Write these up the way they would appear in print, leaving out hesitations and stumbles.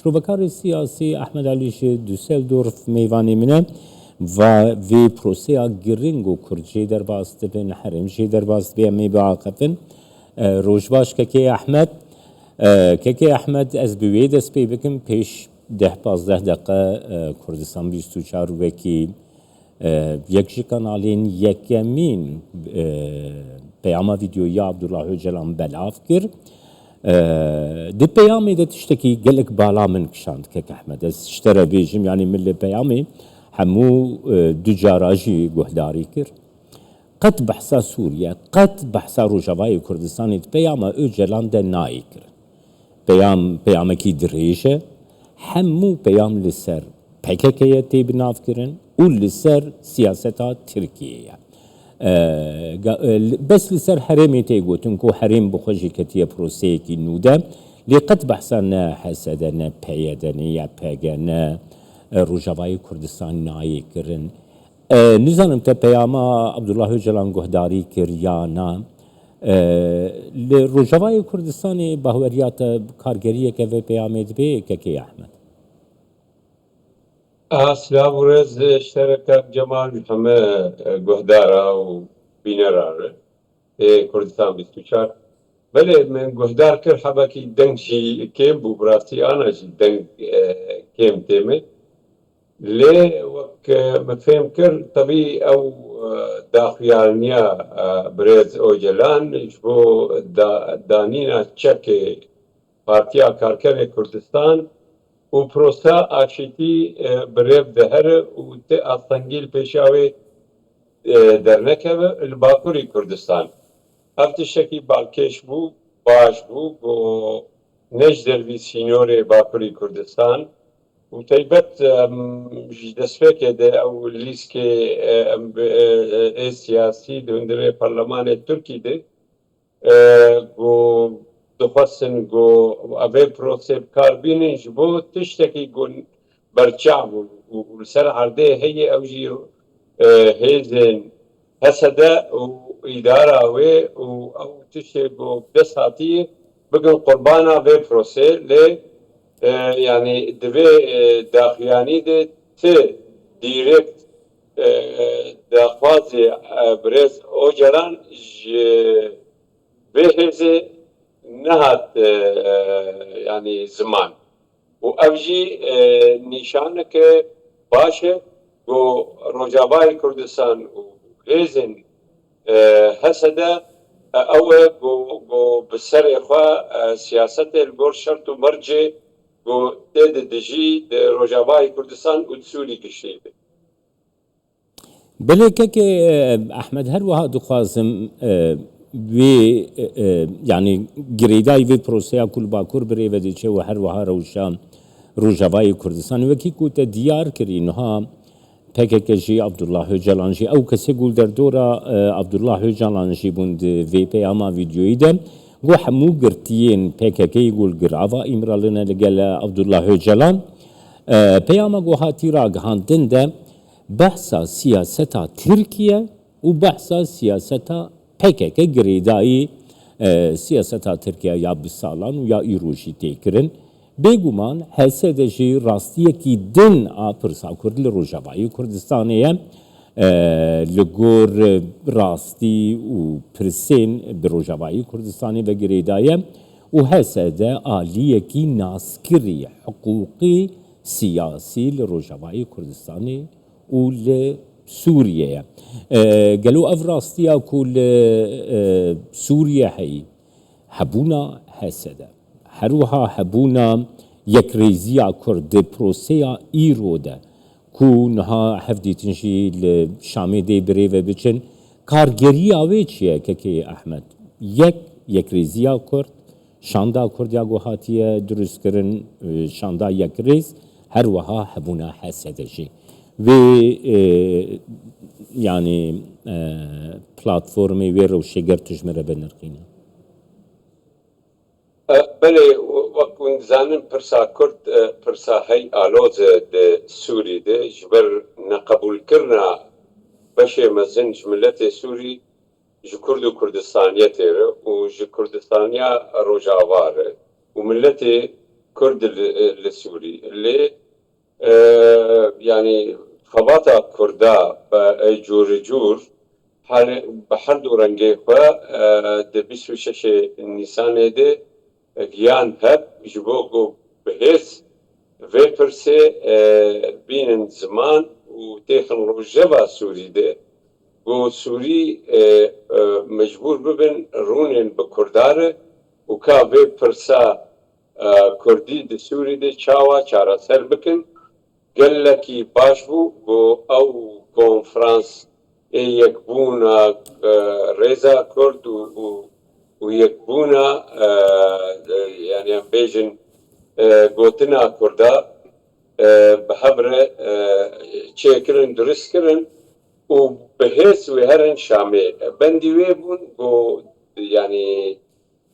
شروبکار سیاسی احمد علیش دوسلدورف میوانی منه و وی پروسیا گرینگ و کرجی در باست بن حرمجی در باست بیا می بعاقبن روجباش که احمد که احمد از بوید از پی بکن پیش 10-15 دقیقه کردستان 24 وکی یکجی کانالین یکمین پیام ویدیوی عبدالله جلان بلاف کرد دی پیامی ده تشتکی گلک بالا من کشاند که احمد از اشترا بیجم یعنی مل پیامی همو دو جاراجی گهداری کرد قد بحثا سوریا قد بحثا روجاوای کردستانی پیاما او جلان ده نایی کرد پیام کی دریجه همو پیام لسر PKK'ye tebinav kirin û li ser siyaseta Tirkiyeyê. Bes li ser herêmê tê gotin ku herêm bi xwe jî ketiye proseyekî nû de lê qet behsa ne hesede ne peyede ne ya pege ne Rojavayê Kurdistan nayê kirin. Nizanim te peyama Abdullah Öcalan guhdarî kir ya na. Li Rojavayê Kurdistanê bahweriyata kargeriyeke vê peyamê dibe kekê Ahmed. سلام ورز اشترك جمال همه گهدارا و بینراره کردستان 24 بله من گهدار کر حبا کی دنگ جی کم بو براسی آنا جی دنگ کم تیمه لی وک مفهم کر طبی او داخیالنیا برز اوجلان جبو دانینا چک پارتیا کارکر کردستان و پروسا آشتی بريف دهر و ت اصنگیل پیشاوی در نکه الباکوری کردستان هفت شکی بالکش بو باش بو و نجدر وی سینور باکوری کردستان و تایبت دسته که ده او لیست که سیاسی دندره پارلمان ترکی ده و دخواستن گو اوه پروسه کار بینن جبو تشتکی گون برچعب و سر عرده هی او جی هیزن حسده و اداره اوه و او تشتکی گو بساتی بگن قربانا اوه پروسه لی یعنی دوه داخیانی ده تی دیرکت داخوازی برز اوجران به هیزه نهات يعني زمان وأبجي نشانه که باشه و روجاوای کردستان و هیزن حسده اوه گو بسر اخوا سیاست الگور شرط و مرجع گو تید دجی روجاوای کردستان و تسولی کشیده بله که احمد هر وها دخوازم وی یعنی گریدای وی پروسیا کل باکور بری و دیچه و هر وها روجاوای کردستان وکی کوت دیار کری نها PKK'جی عبدالله Öcalan'جی او کسی گول در دورا عبدالله Öcalan'جی بوند وی پیاما ویدیویی ده گو همو گرتیین PKK'ی گول گرعوا امرالنا لگل عبدالله Öcalan پیاما گو هاتی را گهاندن ده بحثا سیاستا ترکیه و بحثا سیاستا PKK گریدایی سیاستا ترکیه یا بسالان و یا ایروشی تیکرن بگومان حسد جی راستیه کی دن آپرسا کرد لروجاوای کردستانیه لگور راستی و پرسین بروجاوای کردستانی و گریدایه و حسد آلیه کی ناسکری حقوقی سیاسی لروجاوای کردستانی و سوريا قالوا افراستيا كل سوريا هي حبونا حسدا حروها حبونا يكريزيا كرد بروسيا ايرودا كونها حفدي تنشي الشامي دي بريفه بچن كارگريا ويچيه كي احمد يكريزيا كرد شاندا كرديا گوهاتيه دروست کرن شاندا يكريز هروها حبونا حسدا جي و يعني بلاتفورمي ويرو شجر تجمره بنرقينا بله وكون زانن برسا كرد برسا هي آلوز ده سوري ده جبر نقبول كرنا بشه مزن جملت سوري جو كردو كردستانية تيره و جو كردستانية روجاواره و ملت كرد السوري اللي يعني خباتا كردا جور جور بحر دو رنگی خوا د 26 نیسان ده گیان هب جبو گو بهس و پرسه بین زمان و تکنولوژیا سوری ده گو سوری مجبور ببن رونن بکرداره و که و پرسا کردی ده سوری ده چاوا چارا سر بکن گلکی باش بو او کنفرانس يكبونا ريزا كرد ويكبونا يعني بيجن قوتنا كردا بحبرة تشيكرن درسكرن وبهس وهرن شامي بندي ويبون يعني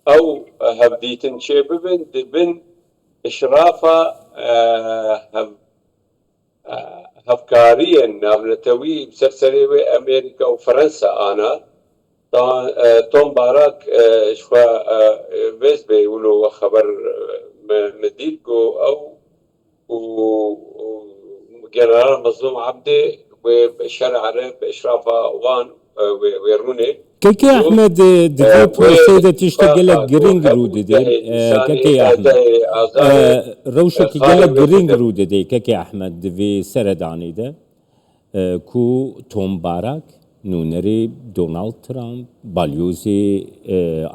او هبديتن شيببن دبن اشرافا هفكاريا نابلتوي بسرسري امريكا وفرنسا انا طبعا توم باراك شوى بس بيقولوا خبر مديدكو او وجنرال مظلوم عبدي وبشارع عرب باشراف وان ويروني كيكي احمد دفي بروسيدة تشتغل لك جرينج رود دي كيكي احمد روشة كيكي جرينج رود دي كيكي احمد دفي سرداني ده كو توم باراك نونري دونالد ترامب باليوزي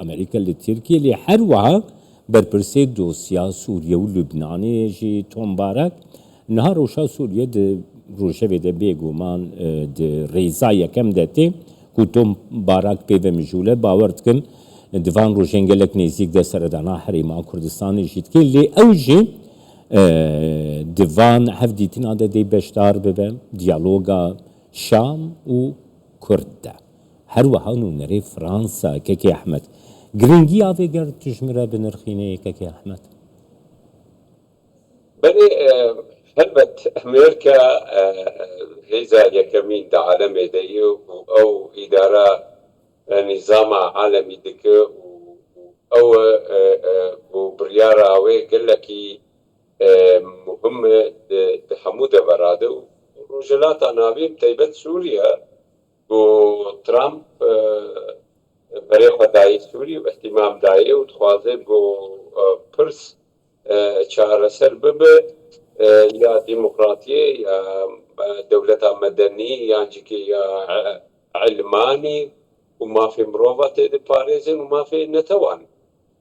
امريكا لتركيا اللي حروها بربرسي دوسيا سوريا ولبناني جي توم باراك نهار روشا سوريا دي روشا بيدا بيگومان دي ريزايا كم داتي كوتوم باراك بيبه مجوله باورد كن دفان روشنگلك نزيك ده سردانا حريما كردستان جيت كي لي اوجي دفان هفديتين عده دي بشتار ببه ديالوغا شام و كرد هروها نونري فرنسا كيكي احمد جرينجي آوه گر تشمره بنرخينه كيكي احمد بني هلبت امريكا هيزا يكمين دا عالمي ديو او ادارة نظام عالمي دك او بريارة اوي قلكي مهمة حمودة برادو رجلات نابيم تيبت سوريا و ترامب بريخ داي سوري واهتمام داي وتخوازي بو برس چاره سر ببه یا ديمقراطية يا دولة مدنية يعني يا علماني وما في مروفة دي باريزن وما في نتوان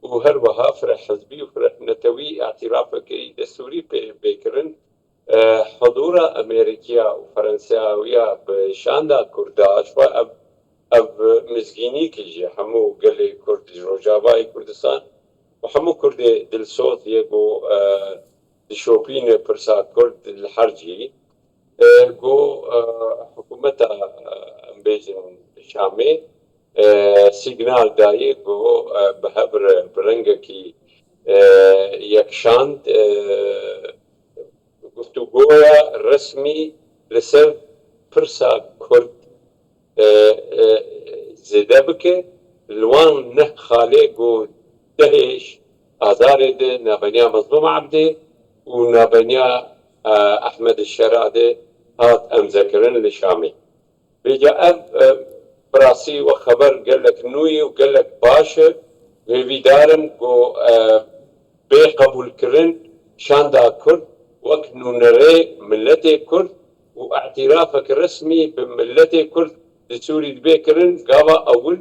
وهروها فرح حزبي وفرح نتوي اعترافك دستوري بيكرن حضور أمريكا وفرنساوية بشاندا كردا شوى أب مزگینی کیجی همو گلی کرد روجاوای کردستان و همو کرد دل صوت یکو دشوپین پرسا کرد الحرجی گو حکومت بیجن شامی سیگنال دایی گو بهبر برنگ کی یکشاند گفتگویا رسمی لسر پرسا کرد زده بکه لوان نه خاله گو دهش آزاره ده نابنیا مظلوم عبده و نابنیا احمد الشراده هات امذكرن لشامي بيجا براسي وخبر قال لك نوي وقال لك باشا في دارم جو بي قبول كرن شان دا كرد وك نونري ملتي كرد واعترافك الرسمي بملتي كرد لسوري بيكرن قابا اول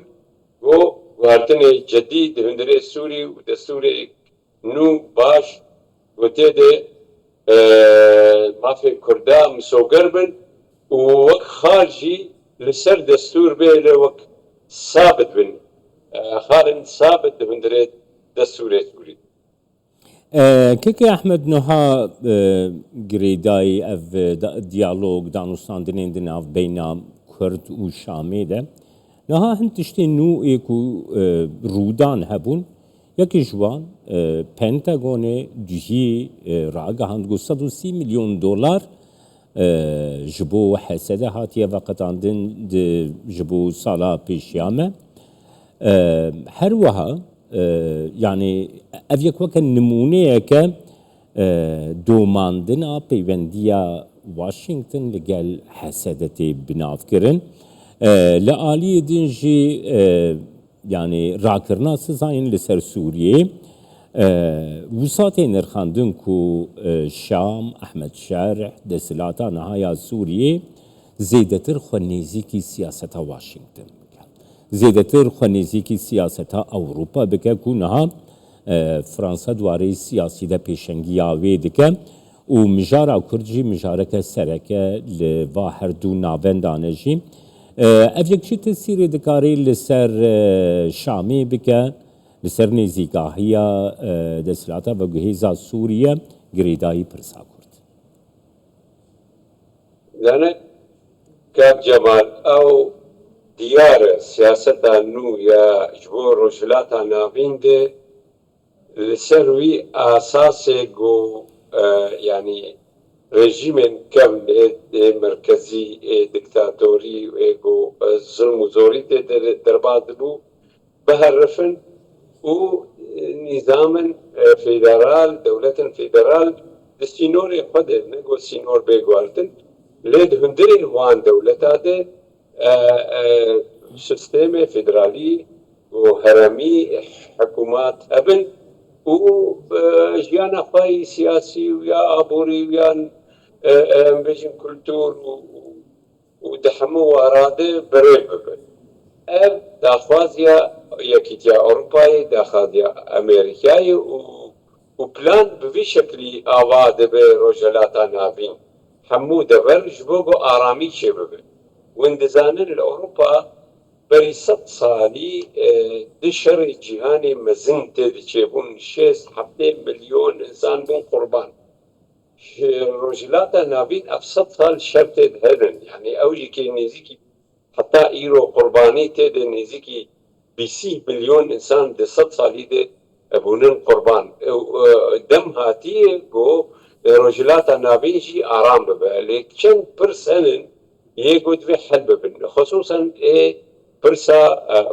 جو وارتني جديد هندري السوري ودستوري نو باش وتيدي ما في كردا مسوقربن ووك خارجي لسر دستور بيه وك ثابت بن خارن ثابت هندري دستوري سوري كيكي احمد نها جريداي اف ديالوج دانوستان دنين دناف بين كرد وشامي ده نها هنتشتي نو ايكو رودان هبون يكي جوان پنتاگون جي راقا هندگو 130 مليون دولار جبو حسده هاتيه وقت عندن جبو صالة بيشيامه هروها يعني افيك وكا نمونيه كا دوماندنا پیوندیا واشنگتن لگل حسادت بناف کرن لآلی دنجی yani rakırna sızayın لسر سوریه وسات نرخاندن کو شام احمد شارع دسلاتا نهایا سوریه زیدتر خونیزی کی سیاستا واشنگتن زیدتر خونیزی کی سیاستا اوروپا بکه کو نها فرانسا دواره سیاسی ده پیشنگی آوی دکه و مجارا کرجی مجارک سرکه لوا هر دو ناوندانه جی اف یک چی تسیری دکاری لسر شامی بکه لسر نزیگاهی دسلاتا و گهیزا سوریه گریدایی پرسا کرد يعني كاب جمال او ديار سياسة نو يا جبور رجلاتا نابين دي لسروي اساس جو يعني رژیم کم مرکزی دکتاتوری و ظلم و زوری درباد بو بهرفن و نظام فيدرال دولة فيدرال السينور خود نگو سينور بيگوارتن لید هندري وان دولتا ده سيستم فيدرالي و هرمي حكومات ابن و جيانا خواهي سياسي ويا عبوري ويا بيجن كولتور ودحمو وراده بريب اف داخوازيا يكيتيا اوروباي داخوازيا امريكاي وبلان بفي شكلي آواده بروجلاتا نافين حمو دبر جبوغو آرامي شبه واندزانن الأوروبا بري 100 صالي دشر جهاني مزن تدي چبون 6 مليون انسان بون قربان رجلاتا نابين اف 100 صال شرط هذن يعني اوجي كي نيزيكي حتى ايرو قرباني تدي نيزيكي بيسي مليون انسان دي 100 صالي دي ابونن قربان دم هاتي جو رجلاتا نابين جي آرام ببا ليك چند برسنن يقود في حل ببن خصوصا برسا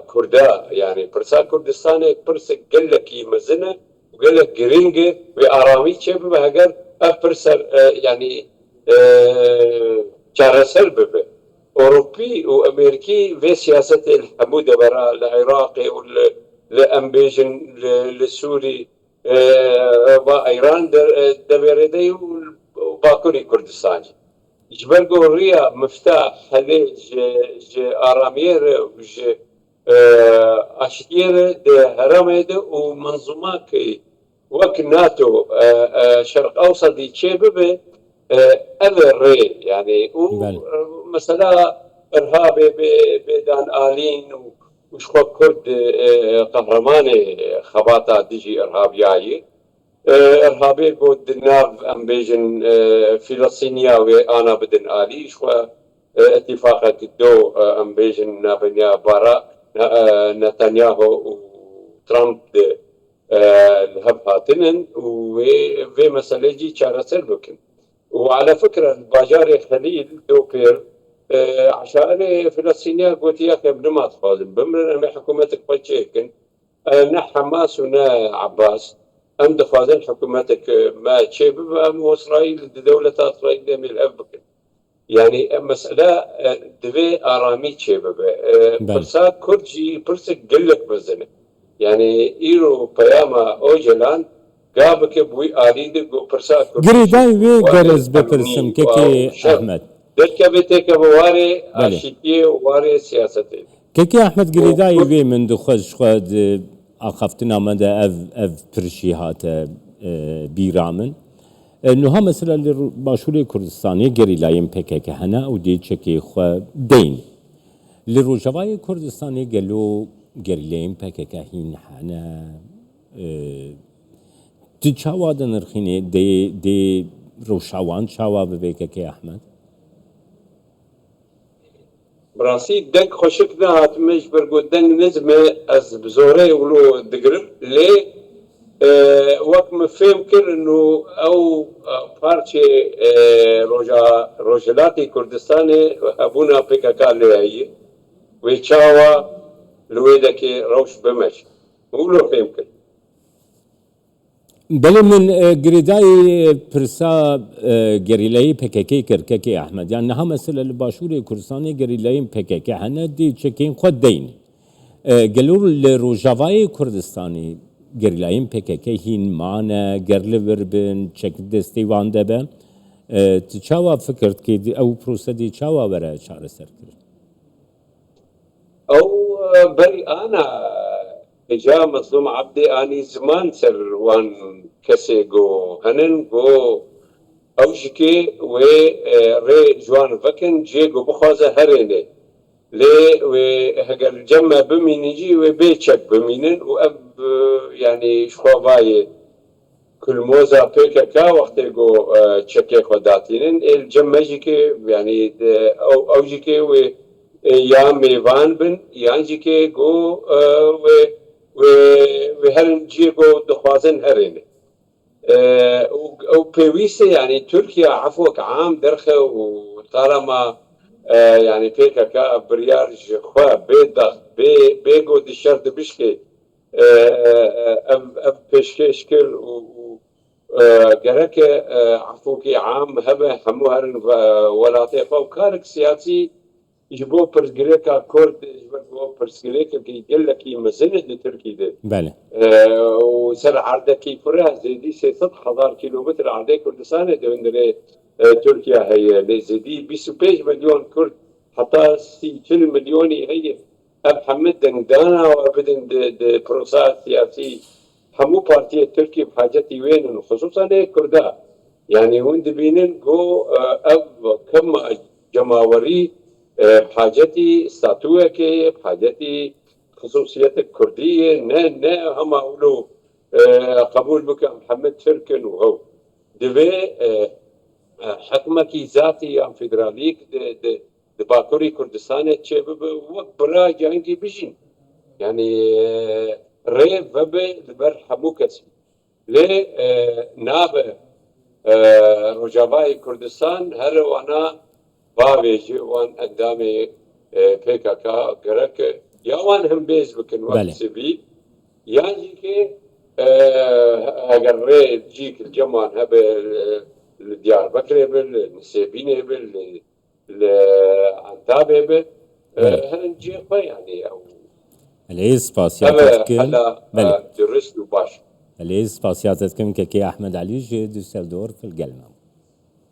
كردا يعني برسا كردستان برسا قال لك يمزنه وقال لك جرينجه وآرامي شبه هجر برسا يعني شارسل ببه أوروبي وأمريكي في سياسة الحمودة برا العراقي والأمبيجن للسوري وإيران دبردي وباكوري كردستاني جبرقو ريا مفتاح هذه آرامير وج أشتير ده هرمي ده ومنظومات وك ناتو شرق أوسط يتشبه أذر يعني ومثلا إرهابي بدان آلين وشخو كرد قهرماني خباطة ديجي إرهابياي إرهابي بود ناف أمبيجن فلسطينيا وأنا بدن آلي شو اتفاق دو أمبيجن نابنيا برا نتنياهو وترامب الهب هاتنن وفي مسألة جي شارسل بكن وعلى فكرة الباجاري خليل دوبير عشان فلسطينيا قلت يا أخي ابن ما تفاضل بمرنا حكومتك بتشيكن نا حماس ونا عباس أم دخوازن حكومتك ما تشيب أم إسرائيل دولة إسرائيل من الأبكر يعني مسألة دوي آرامي تشيب برسا كرجي برسا قلك بزنة يعني إيرو بياما أوجلان قابك بوي آريد برسا كرجي گریدای وی گرز بپرسم که احمد دركا بيتك بواري أشيتي واري سياستي که احمد گریدای وی من دخوش خود آخفتنا من ده اف پرشیهات بیرامن نوها مثلا لباشوری کردستانی گریلایم پکه که هنه او دی چکی خو دین لروجوای کردستانی گلو گریلایم پکه که هین هنه دی چاوا دنرخینه دی روشاوان چاوا ببکه که احمد براسي دنك خوشك نهات مش برقو دنك نزمة از بزوري ولو دقرب لي وقت مفهم كر انه او بارچه روجلاتي كردستاني ابونا PKK لهي ويشاوا لويدكي روش بمش ولو فهم كر بله من گریدای پرسا گریلای پککی کرککی احمد يعني نها مثلا الباشور كردستاني گریلای پککی هنه دي چکین خود دين گلور لروجاوای کردستانی گریلای پککی هین معنا گرل وربن چک دستی وانده به تشاوا فكرت كي او بروسه دي تشاوا ورا شعر سركر او بل انا اجا مظلوم عبدي اني زمان سر وان كسي جو هنن جو اوجكي و ري جوان فكن جيجو بخوزه هرينه لي وهجر جمع بمينيجي وبيتشك بمينن واب يعني شخوباي كل موزة بيكا وقت جو تشكي خداتينن الجمع جيكي يعني او جيكي و يا ميفان بن يانجيكي جو وهرن جيجو دخوازن هرينه وبيويسي يعني تركيا عفوك عام درخه وطالما يعني فيك كا بريارج خوا بيضغط بيجو دي الشرط بشكي اب بشكل و جرك عفوكي عام هبه همو هرن ولاتي وكارك سياسي يجبو برسجريكا كورد يجبو برسجريكا كي يقلك يمزنه لتركي ده بله وسر عردكي فرها زيدي 600,000 كيلومتر عردي كردستان ده تركيا هي زيدي 25 مليون كرد حتى 60 مليون هي اب حمد دندانا وابدن بروسات سياسي همو بارتي تركي بحاجتي وين خصوصا كردا يعني وين دبينن جو اب كم جماوري بحاجتي ستاتوكي بحاجتي خصوصيات الكردية نا هم أولو قبول بك محمد تركن وهو دبي حكمكي ذاتي أم فيدراليك دباكوري كردستان تشبب وبرا جانجي بيجين يعني ري فبي لبر حموكس لي ناب رجاباي كردستان هر وانا باويجي وان قدامي PKK gerek yawan هم بيز بكن وقت سبيل يعني كي اگر جيك الجمان هبه الديار بكر بل النسيبين بل العنتاب بل هنجي يعني او العيز سباسياتكم هلا درست وباش العيز سباسياتكم كي احمد علي جي دوسلدورف القلمه